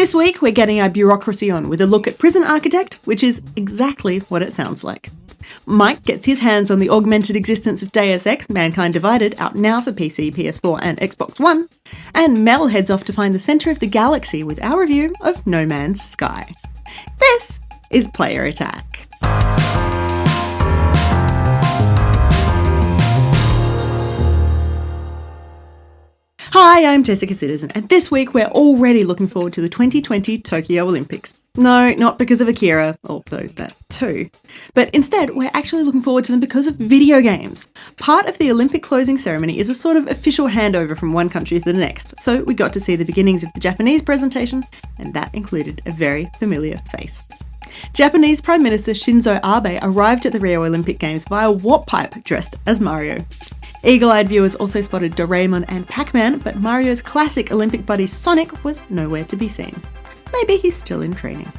This week, we're getting our bureaucracy on with a look at Prison Architect, which is exactly what it sounds like. Mike gets his hands on the augmented existence of Deus Ex, Mankind Divided, out now for PC, PS4 and Xbox One, and Mel heads off to find the centre of the galaxy with our review of No Man's Sky. This is Player Attack. Hi, I'm Jessica Citizen, and this week we're already looking forward to the 2020 Tokyo Olympics. No, not because of Akira, although that too. But instead, we're actually looking forward to them because of video games. Part of the Olympic closing ceremony is a sort of official handover from one country to the next, so we got to see the beginnings of the Japanese presentation, and that included a very familiar face. Japanese Prime Minister Shinzo Abe arrived at the Rio Olympic Games via warp pipe dressed as Mario. Eagle-eyed viewers also spotted Doraemon and Pac-Man, but Mario's classic Olympic buddy Sonic was nowhere to be seen. Maybe he's still in training.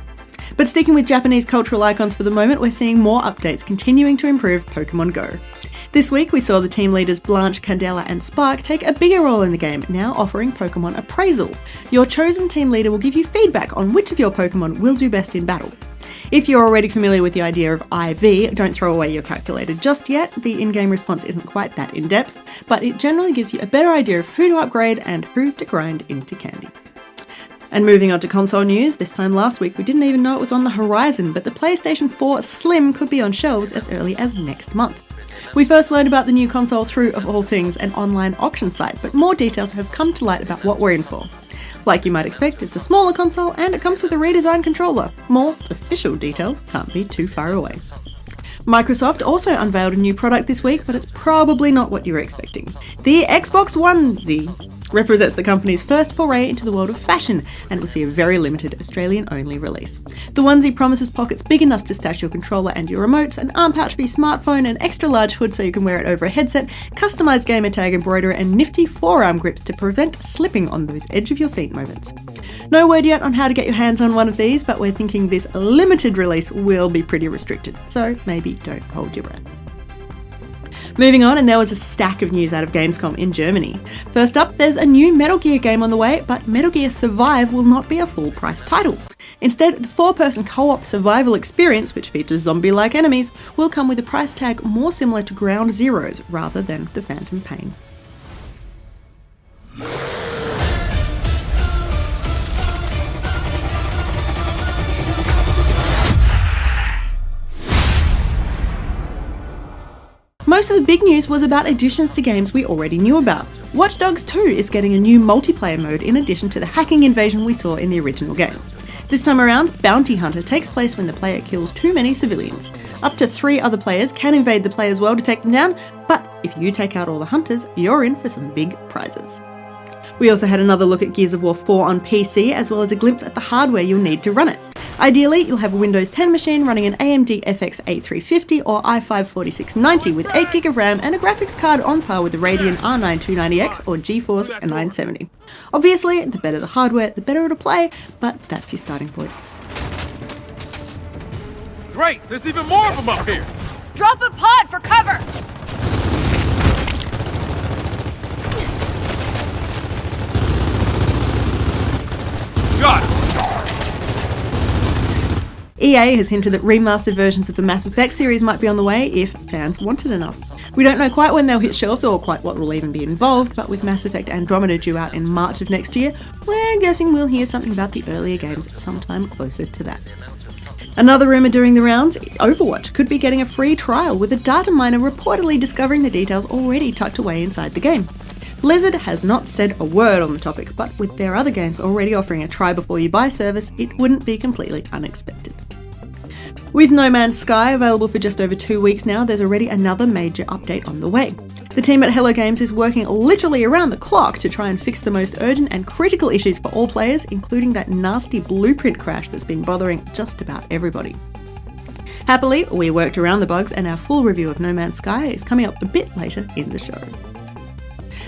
But sticking with Japanese cultural icons for the moment, we're seeing more updates continuing to improve Pokemon Go. This week we saw the team leaders Blanche, Candela and Spark take a bigger role in the game, now offering Pokemon Appraisal. Your chosen team leader will give you feedback on which of your Pokemon will do best in battle. If you're already familiar with the idea of IV, don't throw away your calculator just yet. The in-game response isn't quite that in-depth, but it generally gives you a better idea of who to upgrade and who to grind into candy. And moving on to console news, this time last week we didn't even know it was on the horizon, but the PlayStation 4 Slim could be on shelves as early as next month. We first learned about the new console through, of all things, an online auction site, but more details have come to light about what we're in for. Like you might expect, it's a smaller console and it comes with a redesigned controller. More official details can't be too far away. Microsoft also unveiled a new product this week, but it's probably not what you were expecting. The Xbox One Z represents the company's first foray into the world of fashion and will see a very limited Australian-only release. The onesie promises pockets big enough to stash your controller and your remotes, an arm pouch for your smartphone, an extra large hood so you can wear it over a headset, customised gamer tag embroidery and nifty forearm grips to prevent slipping on those edge of your seat moments. No word yet on how to get your hands on one of these, but we're thinking this limited release will be pretty restricted, so maybe don't hold your breath. Moving on, and there was a stack of news out of Gamescom in Germany. First up, there's a new Metal Gear game on the way, but Metal Gear Survive will not be a full-price title. Instead, the 4-person co-op survival experience, which features zombie-like enemies, will come with a price tag more similar to Ground Zeroes rather than the Phantom Pain. Most of the big news was about additions to games we already knew about. Watch Dogs 2 is getting a new multiplayer mode in addition to the hacking invasion we saw in the original game. This time around, Bounty Hunter takes place when the player kills too many civilians. Up to 3 other players can invade the player's world to take them down, but if you take out all the hunters, you're in for some big prizes. We also had another look at Gears of War 4 on PC, as well as a glimpse at the hardware you'll need to run it. Ideally, you'll have a Windows 10 machine running an AMD FX 8350 or i5 4690 with 8GB of RAM and a graphics card on par with the Radeon R9 290X or GeForce 970. Obviously, the better the hardware, the better it'll play, but that's your starting point. Great! There's even more of them up here! Drop a pod for cover! Got it! EA has hinted that remastered versions of the Mass Effect series might be on the way if fans want it enough. We don't know quite when they'll hit shelves or quite what will even be involved, but with Mass Effect Andromeda due out in March of next year, we're guessing we'll hear something about the earlier games sometime closer to that. Another rumour doing the rounds, Overwatch could be getting a free trial, with a data miner reportedly discovering the details already tucked away inside the game. Blizzard has not said a word on the topic, but with their other games already offering a try before you buy service, it wouldn't be completely unexpected. With No Man's Sky available for just over 2 weeks now, there's already another major update on the way. The team at Hello Games is working literally around the clock to try and fix the most urgent and critical issues for all players, including that nasty blueprint crash that's been bothering just about everybody. Happily, we worked around the bugs and our full review of No Man's Sky is coming up a bit later in the show.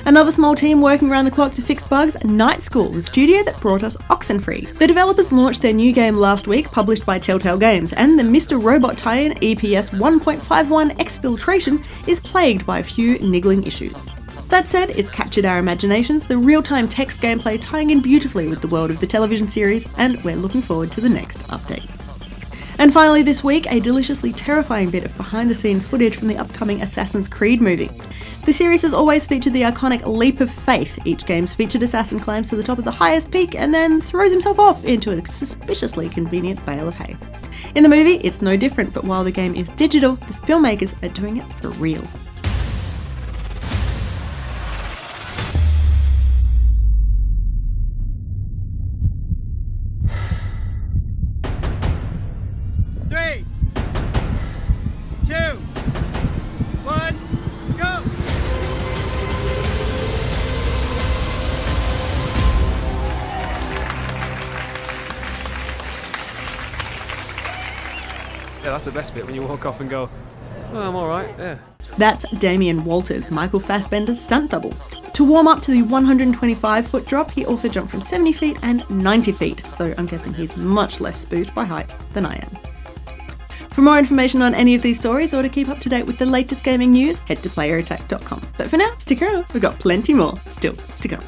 Another small team working around the clock to fix bugs, Night School, the studio that brought us Oxenfree. The developers launched their new game last week, published by Telltale Games, and the Mr. Robot tie-in EPS 1.51 Exfiltration is plagued by a few niggling issues. That said, it's captured our imaginations, the real-time text gameplay tying in beautifully with the world of the television series, and we're looking forward to the next update. And finally this week, a deliciously terrifying bit of behind-the-scenes footage from the upcoming Assassin's Creed movie. The series has always featured the iconic leap of faith. Each game's featured assassin climbs to the top of the highest peak and then throws himself off into a suspiciously convenient bale of hay. In the movie, it's no different, but while the game is digital, the filmmakers are doing it for real. Three, 2, 1, go! Yeah, that's the best bit, when you walk off and go, oh, I'm alright, yeah. That's Damien Walters, Michael Fassbender's stunt double. To warm up to the 125-foot drop, he also jumped from 70 feet and 90 feet, so I'm guessing he's much less spooked by heights than I am. For more information on any of these stories or to keep up to date with the latest gaming news, head to playerattack.com. But for now, stick around, we've got plenty more still to come.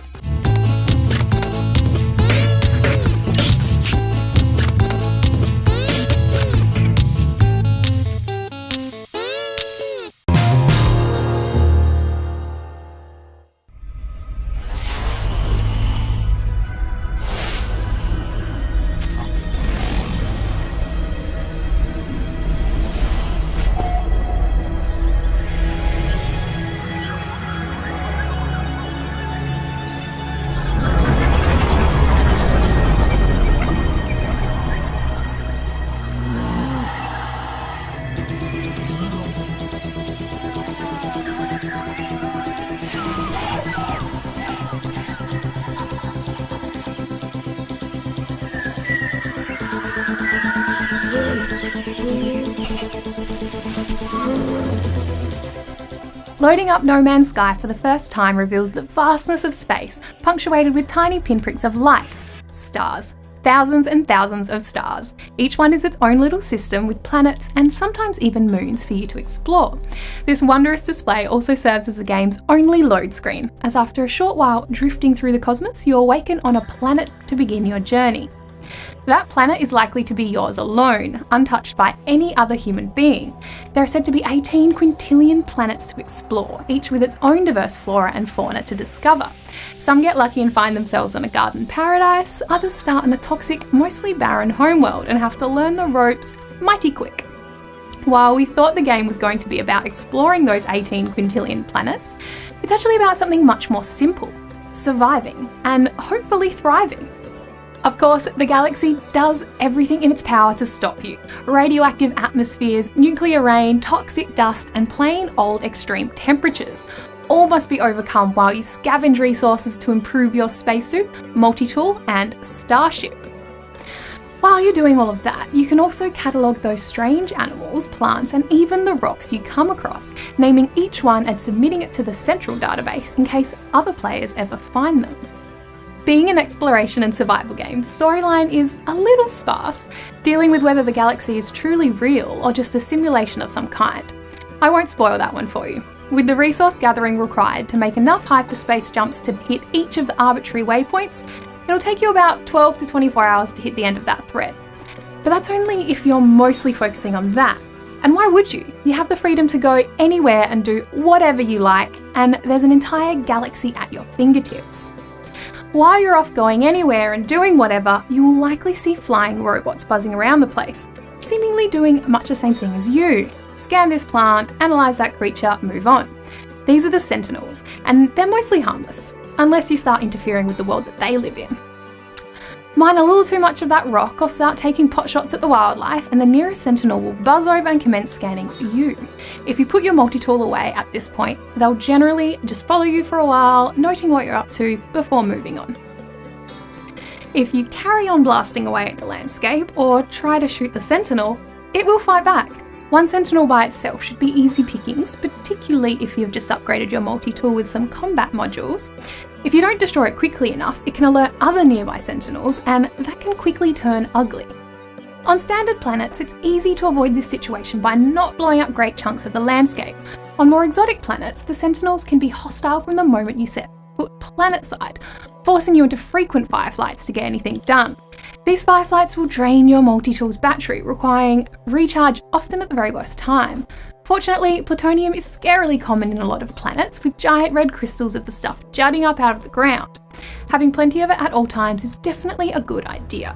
Loading up No Man's Sky for the first time reveals the vastness of space, punctuated with tiny pinpricks of light. Stars. Thousands and thousands of stars. Each one is its own little system with planets and sometimes even moons for you to explore. This wondrous display also serves as the game's only load screen, as after a short while drifting through the cosmos, you awaken on a planet to begin your journey. That planet is likely to be yours alone, untouched by any other human being. There are said to be 18 quintillion planets to explore, each with its own diverse flora and fauna to discover. Some get lucky and find themselves on a garden paradise, others start in a toxic, mostly barren homeworld and have to learn the ropes mighty quick. While we thought the game was going to be about exploring those 18 quintillion planets, it's actually about something much more simple: surviving and hopefully thriving. Of course, the galaxy does everything in its power to stop you. Radioactive atmospheres, nuclear rain, toxic dust, and plain old extreme temperatures all must be overcome while you scavenge resources to improve your spacesuit, multi-tool, and starship. While you're doing all of that, you can also catalogue those strange animals, plants, and even the rocks you come across, naming each one and submitting it to the central database in case other players ever find them. Being an exploration and survival game, the storyline is a little sparse, dealing with whether the galaxy is truly real or just a simulation of some kind. I won't spoil that one for you. With the resource gathering required to make enough hyperspace jumps to hit each of the arbitrary waypoints, it'll take you about 12 to 24 hours to hit the end of that thread. But that's only if you're mostly focusing on that. And why would you? You have the freedom to go anywhere and do whatever you like, and there's an entire galaxy at your fingertips. While you're off going anywhere and doing whatever, you will likely see flying robots buzzing around the place, seemingly doing much the same thing as you. Scan this plant, analyse that creature, move on. These are the Sentinels, and they're mostly harmless, unless you start interfering with the world that they live in. Mine a little too much of that rock or start taking potshots at the wildlife, and the nearest Sentinel will buzz over and commence scanning you. If you put your multi-tool away at this point, they'll generally just follow you for a while, noting what you're up to before moving on. If you carry on blasting away at the landscape or try to shoot the Sentinel, it will fight back. One Sentinel by itself should be easy pickings, particularly if you've just upgraded your multi-tool with some combat modules. If you don't destroy it quickly enough, it can alert other nearby Sentinels, and that can quickly turn ugly. On standard planets, it's easy to avoid this situation by not blowing up great chunks of the landscape, On more exotic planets, the Sentinels can be hostile from the moment you set foot planetside, forcing you into frequent fireflights to get anything done. These fireflights will drain your multi-tool's battery, requiring recharge often at the very worst time. Fortunately, plutonium is scarily common in a lot of planets, with giant red crystals of the stuff jutting up out of the ground. Having plenty of it at all times is definitely a good idea.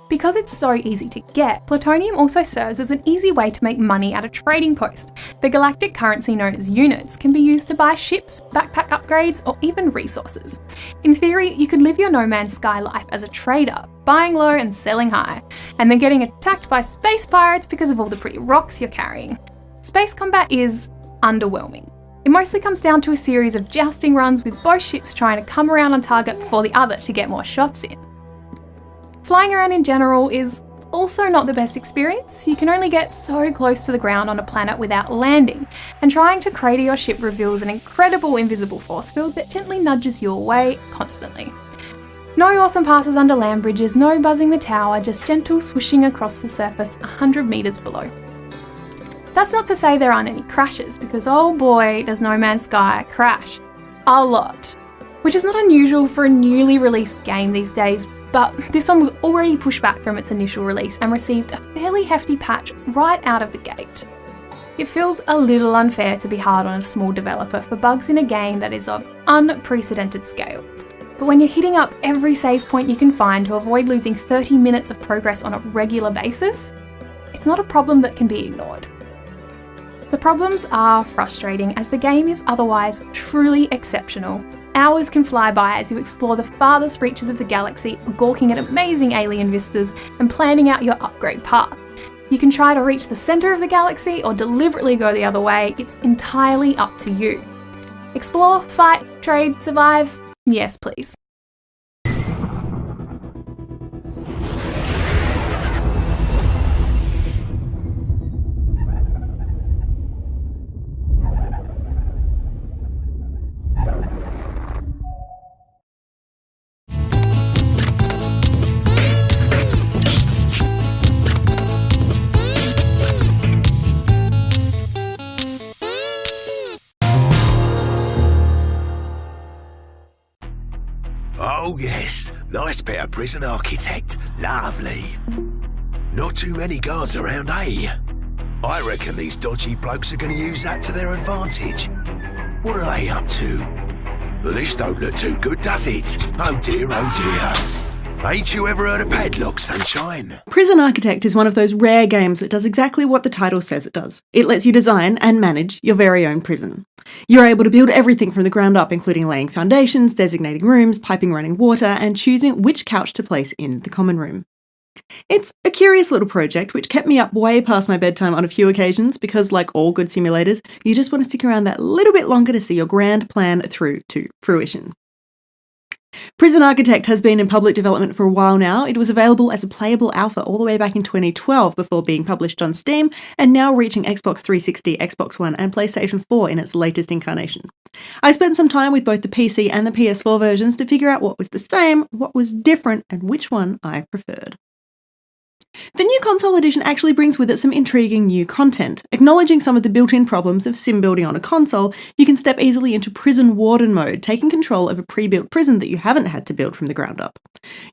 Because it's so easy to get, plutonium also serves as an easy way to make money at a trading post. The galactic currency known as units can be used to buy ships, backpack upgrades, or even resources. In theory, you could live your No Man's Sky life as a trader, buying low and selling high, and then getting attacked by space pirates because of all the pretty rocks you're carrying. Space combat is underwhelming. It mostly comes down to a series of jousting runs with both ships trying to come around on target before the other to get more shots in. Flying around in general is also not the best experience. You can only get so close to the ground on a planet without landing, and trying to crater your ship reveals an incredible invisible force field that gently nudges you away constantly. No awesome passes under land bridges, no buzzing the tower, just gentle swishing across the surface 100 metres below. That's not to say there aren't any crashes, because oh boy does No Man's Sky crash. A lot. Which is not unusual for a newly released game these days, but this one was already pushed back from its initial release and received a fairly hefty patch right out of the gate. It feels a little unfair to be hard on a small developer for bugs in a game that is of unprecedented scale. But when you're hitting up every save point you can find to avoid losing 30 minutes of progress on a regular basis, it's not a problem that can be ignored. The problems are frustrating as the game is otherwise truly exceptional. Hours can fly by as you explore the farthest reaches of the galaxy, gawking at amazing alien vistas and planning out your upgrade path. You can try to reach the centre of the galaxy or deliberately go the other way, it's entirely up to you. Explore, fight, trade, survive? Yes, please. Oh yes, nice bit of prison architect. Lovely. Not too many guards around, eh? I reckon these dodgy blokes are going to use that to their advantage. What are they up to? Well, this don't look too good, does it? Oh dear, oh dear. Ain't you ever heard of Padlock, Sunshine? Prison Architect is one of those rare games that does exactly what the title says it does. It lets you design and manage your very own prison. You're able to build everything from the ground up, including laying foundations, designating rooms, piping running water, and choosing which couch to place in the common room. It's a curious little project which kept me up way past my bedtime on a few occasions because, like all good simulators, you just want to stick around that little bit longer to see your grand plan through to fruition. Prison Architect has been in public development for a while now. It was available as a playable alpha all the way back in 2012 before being published on Steam, and now reaching Xbox 360, Xbox One, and PlayStation 4 in its latest incarnation. I spent some time with both the PC and the PS4 versions to figure out what was the same, what was different, and which one I preferred. The new console edition actually brings with it some intriguing new content. Acknowledging some of the built-in problems of sim building on a console, you can step easily into prison warden mode, taking control of a pre-built prison that you haven't had to build from the ground up.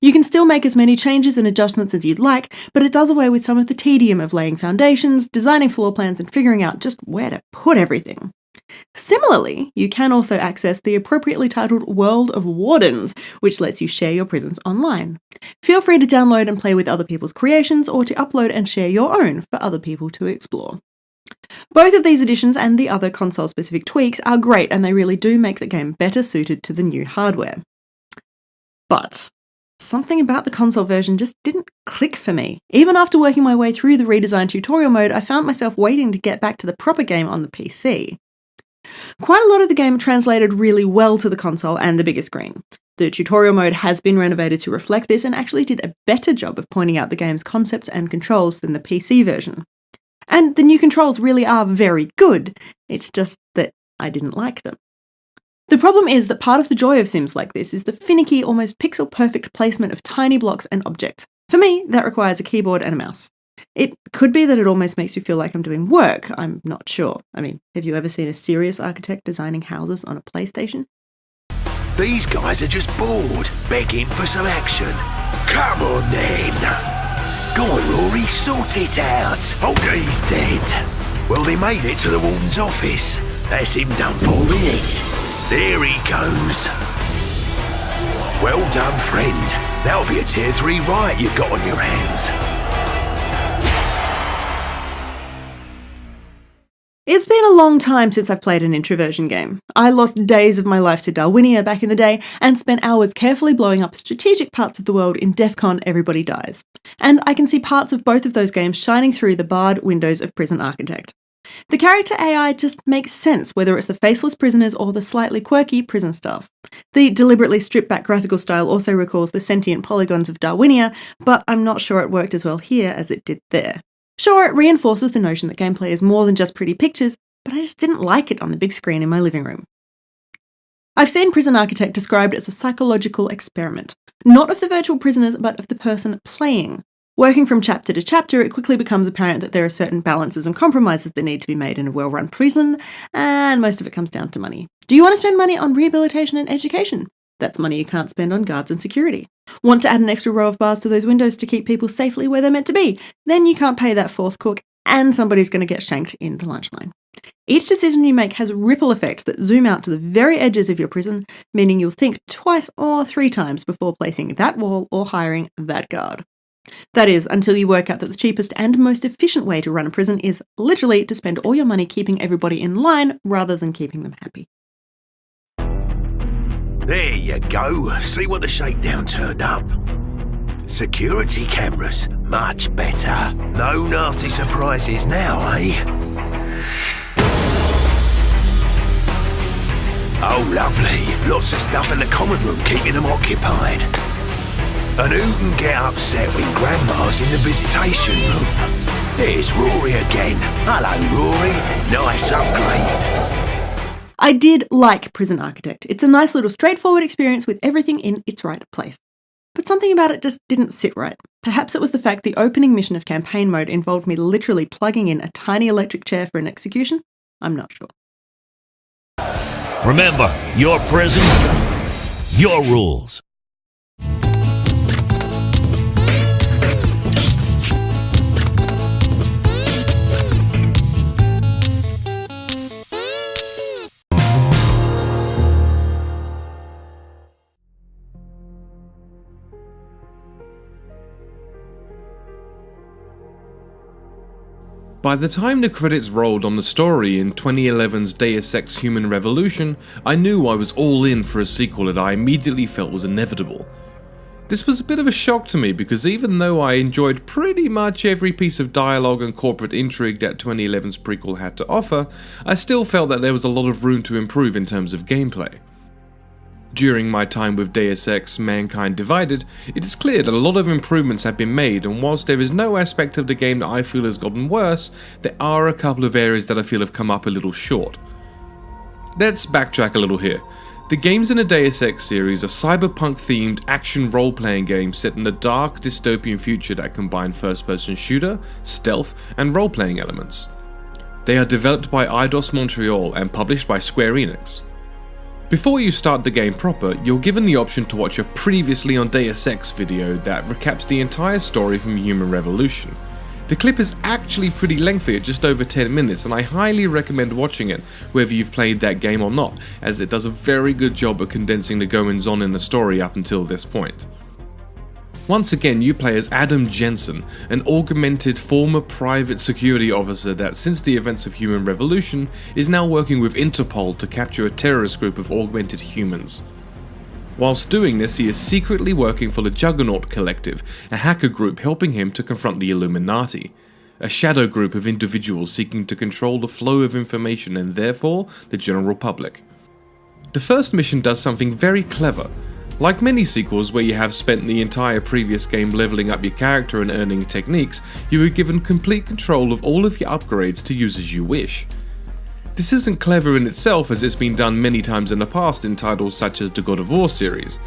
You can still make as many changes and adjustments as you'd like, but it does away with some of the tedium of laying foundations, designing floor plans, and figuring out just where to put everything. Similarly, you can also access the appropriately titled World of Wardens, which lets you share your prisons online. Feel free to download and play with other people's creations or to upload and share your own for other people to explore. Both of these additions and the other console-specific tweaks are great, and they really do make the game better suited to the new hardware. But something about the console version just didn't click for me. Even after working my way through the redesigned tutorial mode, I found myself waiting to get back to the proper game on the PC. Quite a lot of the game translated really well to the console and the bigger screen. The tutorial mode has been renovated to reflect this and actually did a better job of pointing out the game's concepts and controls than the PC version. And the new controls really are very good, it's just that I didn't like them. The problem is that part of the joy of sims like this is the finicky, almost pixel-perfect placement of tiny blocks and objects. For me, that requires a keyboard and a mouse. It could be that it almost makes me feel like I'm doing work. I'm not sure. I mean, have you ever seen a serious architect designing houses on a PlayStation? These guys are just bored, begging for some action. Come on then. Go on, Rory, sort it out. Oh, he's dead. Well, they made it to the warden's office. That's him done for, innit? There he goes. Well done, friend. That'll be a tier 3 riot you've got on your hands. It's been a long time since I've played an introversion game. I lost days of my life to Darwinia back in the day and spent hours carefully blowing up strategic parts of the world in DEF CON Everybody Dies. And I can see parts of both of those games shining through the barred windows of Prison Architect. The character AI just makes sense, whether it's the faceless prisoners or the slightly quirky prison staff. The deliberately stripped-back graphical style also recalls the sentient polygons of Darwinia, but I'm not sure it worked as well here as it did there. Sure, it reinforces the notion that gameplay is more than just pretty pictures, but I just didn't like it on the big screen in my living room. I've seen Prison Architect described as a psychological experiment, not of the virtual prisoners, but of the person playing. Working from chapter to chapter, it quickly becomes apparent that there are certain balances and compromises that need to be made in a well-run prison, and most of it comes down to money. Do you want to spend money on rehabilitation and education? That's money you can't spend on guards and security. Want to add an extra row of bars to those windows to keep people safely where they're meant to be? Then you can't pay that fourth cook, and somebody's going to get shanked in the lunch line. Each decision you make has ripple effects that zoom out to the very edges of your prison, meaning you'll think twice or 3 times before placing that wall or hiring that guard. That is, until you work out that the cheapest and most efficient way to run a prison is literally to spend all your money keeping everybody in line rather than keeping them happy. There you go. See what the shakedown turned up. Security cameras, much better. No nasty surprises now, eh? Oh, lovely. Lots of stuff in the common room keeping them occupied. And who can get upset when Grandma's in the visitation room? There's Rory again. Hello, Rory. Nice upgrades. I did like Prison Architect. It's a nice little straightforward experience with everything in its right place. But something about it just didn't sit right. Perhaps it was the fact the opening mission of campaign mode involved me literally plugging in a tiny electric chair for an execution. I'm not sure. Remember, your prison, your rules. By the time the credits rolled on the story in 2011's Deus Ex Human Revolution, I knew I was all in for a sequel that I immediately felt was inevitable. This was a bit of a shock to me because even though I enjoyed pretty much every piece of dialogue and corporate intrigue that 2011's prequel had to offer, I still felt that there was a lot of room to improve in terms of gameplay. During my time with Deus Ex Mankind Divided, it is clear that a lot of improvements have been made, and whilst there is no aspect of the game that I feel has gotten worse, there are a couple of areas that I feel have come up a little short. Let's backtrack a little here. The games in the Deus Ex series are cyberpunk-themed action role-playing games set in a dark, dystopian future that combine first-person shooter, stealth, and role-playing elements. They are developed by Eidos Montreal and published by Square Enix. Before you start the game proper, you're given the option to watch a previously on Deus Ex video that recaps the entire story from Human Revolution. The clip is actually pretty lengthy at just over 10 minutes, and I highly recommend watching it whether you've played that game or not, as it does a very good job of condensing the goings on in the story up until this point. Once again, you play as Adam Jensen, an augmented former private security officer that, since the events of Human Revolution, is now working with Interpol to capture a terrorist group of augmented humans. Whilst doing this, he is secretly working for the Juggernaut Collective, a hacker group helping him to confront the Illuminati, a shadow group of individuals seeking to control the flow of information and therefore the general public. The first mission does something very clever. Like many sequels where you have spent the entire previous game leveling up your character and earning techniques, you are given complete control of all of your upgrades to use as you wish. This isn't clever in itself, as it's been done many times in the past in titles such as the God of War series.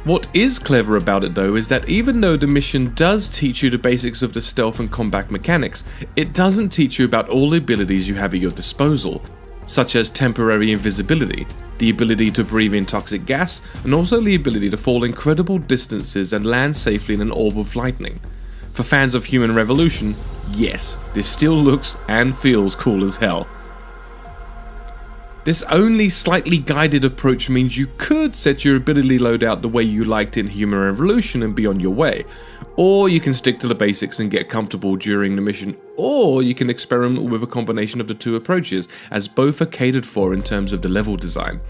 What is clever about it though is that even though the mission does teach you the basics of the stealth and combat mechanics, it doesn't teach you about all the abilities you have at your disposal, such as temporary invisibility, the ability to breathe in toxic gas, and also the ability to fall incredible distances and land safely in an orb of lightning. For fans of Human Revolution, yes, this still looks and feels cool as hell. This only slightly guided approach means you could set your ability loadout the way you liked in Human Revolution and be on your way, or you can stick to the basics and get comfortable during the mission, or you can experiment with a combination of the two approaches, as both are catered for in terms of the level design.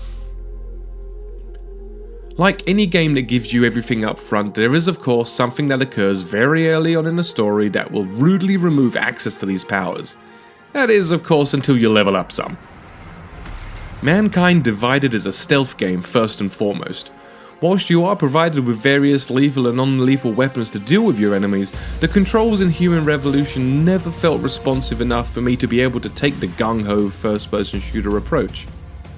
Like any game that gives you everything up front, there is of course something that occurs very early on in the story that will rudely remove access to these powers. That is of course until you level up some. Mankind Divided is a stealth game first and foremost. Whilst you are provided with various lethal and non-lethal weapons to deal with your enemies, the controls in Human Revolution never felt responsive enough for me to be able to take the gung-ho first-person shooter approach.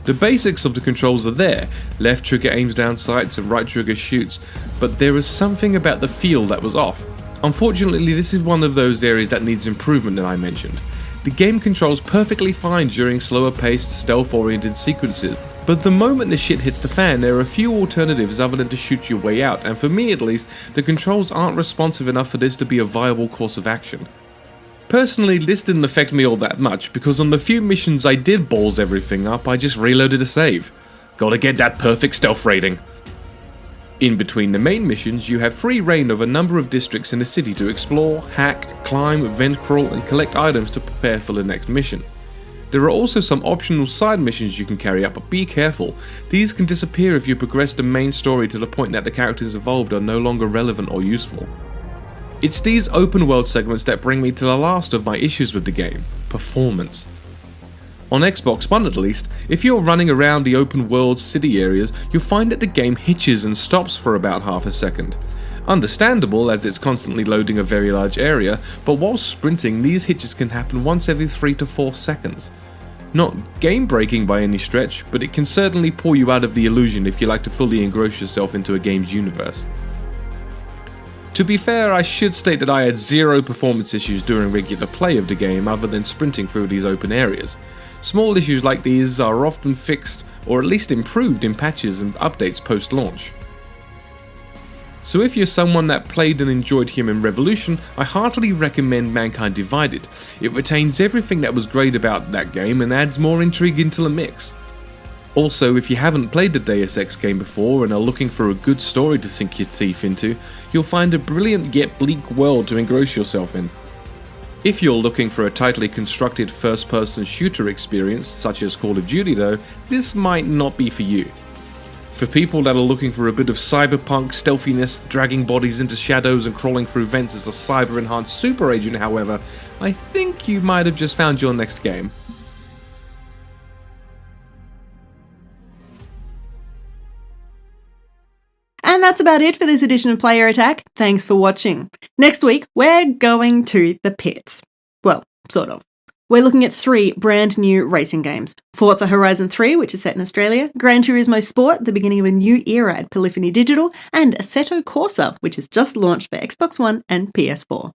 The basics of the controls are there, left trigger aims down sights and right trigger shoots, but there is something about the feel that was off. Unfortunately, this is one of those areas that needs improvement that I mentioned. The game controls perfectly fine during slower paced, stealth oriented sequences, but the moment the shit hits the fan there are a few alternatives other than to shoot your way out, and for me at least, the controls aren't responsive enough for this to be a viable course of action. Personally, this didn't affect me all that much, because on the few missions I did balls everything up, I just reloaded a save. Gotta get that perfect stealth rating. In between the main missions, you have free reign of a number of districts in the city to explore, hack, climb, vent crawl, and collect items to prepare for the next mission. There are also some optional side missions you can carry out, but be careful. These can disappear if you progress the main story to the point that the characters involved are no longer relevant or useful. It's these open world segments that bring me to the last of my issues with the game: performance. On Xbox One at least, if you're running around the open world city areas, you'll find that the game hitches and stops for about half a second. Understandable, as it's constantly loading a very large area, but while sprinting, these hitches can happen once every 3 to 4 seconds. Not game breaking by any stretch, but it can certainly pull you out of the illusion if you like to fully engross yourself into a game's universe. To be fair, I should state that I had zero performance issues during regular play of the game other than sprinting through these open areas. Small issues like these are often fixed or at least improved in patches and updates post-launch. So if you're someone that played and enjoyed Human Revolution, I heartily recommend Mankind Divided. It retains everything that was great about that game and adds more intrigue into the mix. Also, if you haven't played the Deus Ex game before and are looking for a good story to sink your teeth into, you'll find a brilliant yet bleak world to engross yourself in. If you're looking for a tightly constructed first-person shooter experience, such as Call of Duty though, this might not be for you. For people that are looking for a bit of cyberpunk stealthiness, dragging bodies into shadows and crawling through vents as a cyber-enhanced super agent, however, I think you might have just found your next game. And that's about it for this edition of Player Attack. Thanks for watching. Next week, we're going to the pits. Well, sort of. We're looking at 3 brand new racing games. Forza Horizon 3, which is set in Australia, Gran Turismo Sport, the beginning of a new era at Polyphony Digital, and Assetto Corsa, which has just launched for Xbox One and PS4.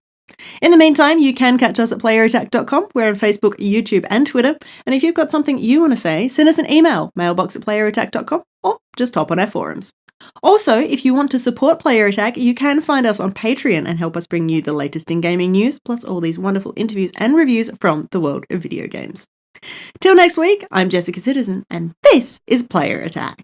In the meantime, you can catch us at playerattack.com. We're on Facebook, YouTube, and Twitter. And if you've got something you want to say, send us an email, mailbox@playerattack.com, or just hop on our forums. Also, if you want to support Player Attack, you can find us on Patreon and help us bring you the latest in gaming news, plus all these wonderful interviews and reviews from the world of video games. Till next week, I'm Jessica Citizen, and this is Player Attack.